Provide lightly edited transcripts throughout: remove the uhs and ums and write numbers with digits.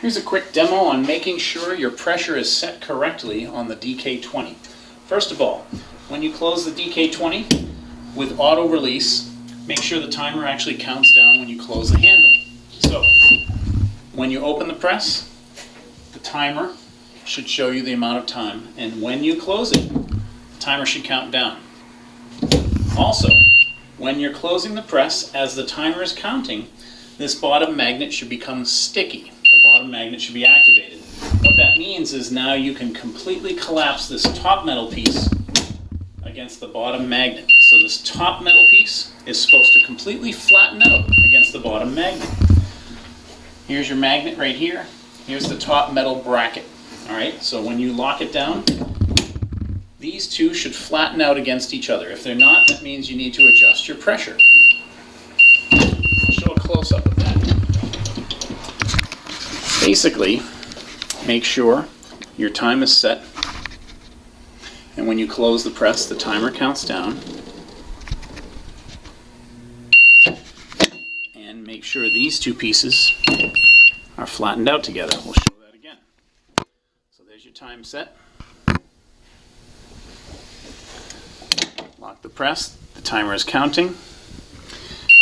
Here's a quick demo on making sure your pressure is set correctly on the DK20. First of all, when you close the DK20 with auto release, make sure the timer actually counts down when you close the handle. So, when you open the press, the timer should show you the amount of time, and when you close it, the timer should count down. Also, when you're closing the press, as the timer is counting, this bottom magnet should become sticky. The bottom magnet should be activated. What that means is now you can completely collapse this top metal piece against the bottom magnet. So this top metal piece is supposed to completely flatten out against the bottom magnet. Here's your magnet right here. Here's the top metal bracket. Alright, so when you lock it down, these two should flatten out against each other. If they're not, that means you need to adjust your pressure. I'll show a close-up of that. Basically, make sure your time is set, and when you close the press, the timer counts down. And make sure these two pieces are flattened out together. We'll show that again. So there's your time set. Lock the press, the timer is counting,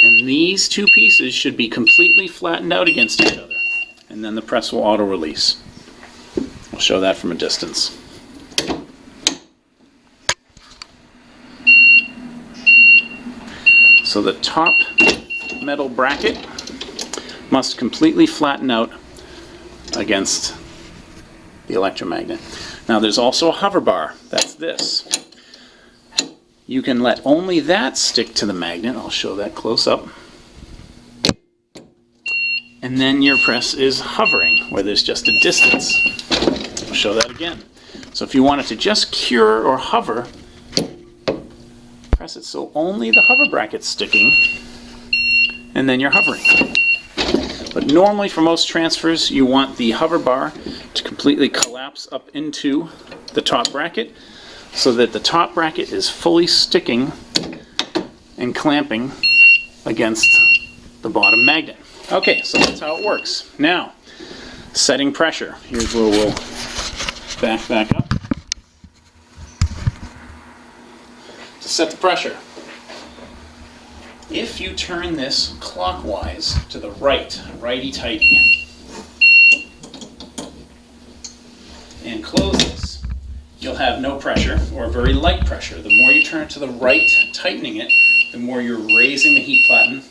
and these two pieces should be completely flattened out against each other, and then the press will auto release. I'll show that from a distance. So the top metal bracket must completely flatten out against the electromagnet. Now there's also a hover bar, that's this. You can let only that stick to the magnet. I'll show that close up. And then your press is hovering, where there's just a distance. I'll show that again. So if you want it to just cure or hover, press it so only the hover bracket's sticking, and then you're hovering. But normally for most transfers, you want the hover bar to completely collapse up into the top bracket, so that the top bracket is fully sticking and clamping against the bottom magnet. Okay, so that's how it works. Now, setting pressure. Here's where we'll back up. To set the pressure, if you turn this clockwise to the right, righty-tighty, and close this, you'll have no pressure or very light pressure. The more you turn it to the right, tightening it, the more you're raising the heat platen,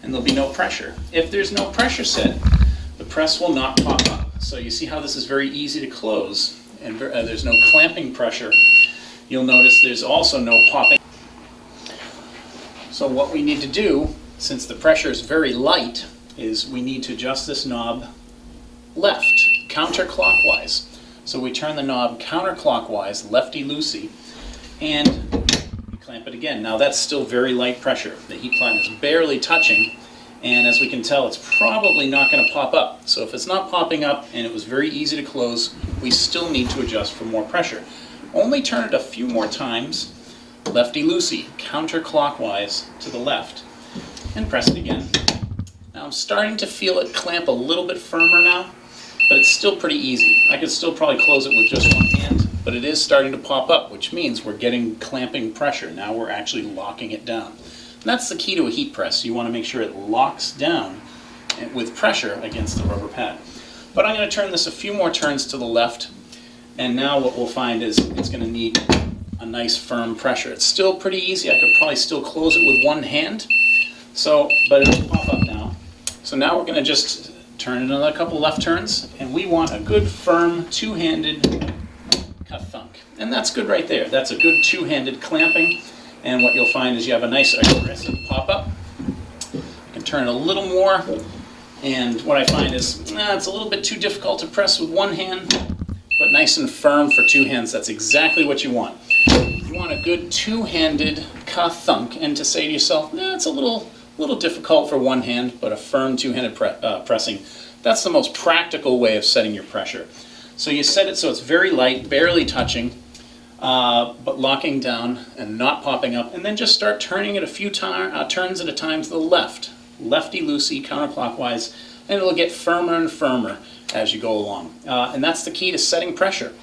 and there'll be no pressure. If there's no pressure set, the press will not pop up. So you see how this is very easy to close, and there's no clamping pressure. You'll notice there's also no popping. So what we need to do, since the pressure is very light, is we need to adjust this knob left, counterclockwise. So we turn the knob counterclockwise, lefty-loosey, and we clamp it again. Now that's still very light pressure. The heat platen is barely touching, and as we can tell, it's probably not going to pop up. So if it's not popping up and it was very easy to close, we still need to adjust for more pressure. Only turn it a few more times, lefty-loosey, counterclockwise to the left, and press it again. Now I'm starting to feel it clamp a little bit firmer now, but it's still pretty easy. I could still probably close it with just one hand, but it is starting to pop up, which means we're getting clamping pressure. Now we're actually locking it down. And that's the key to a heat press. You want to make sure it locks down with pressure against the rubber pad. But I'm going to turn this a few more turns to the left, and now what we'll find is it's going to need a nice firm pressure. It's still pretty easy. I could probably still close it with one hand, but it'll pop up now. So now we're going to just turn another couple left turns, and we want a good firm two-handed ka-thunk. And that's good right there. That's a good two-handed clamping, and what you'll find is you have a nice aggressive pop-up. You can turn it a little more, and what I find is it's a little bit too difficult to press with one hand, but nice and firm for two hands. That's exactly what you want. You want a good two-handed ka-thunk, and to say to yourself, it's a little difficult for one hand, but a firm two-handed pressing. That's the most practical way of setting your pressure. So you set it so it's very light, barely touching, but locking down and not popping up, and then just start turning it a few turns at a time to the left. Lefty-loosey, counterclockwise, and it'll get firmer and firmer. as you go along. And that's the key to setting pressure.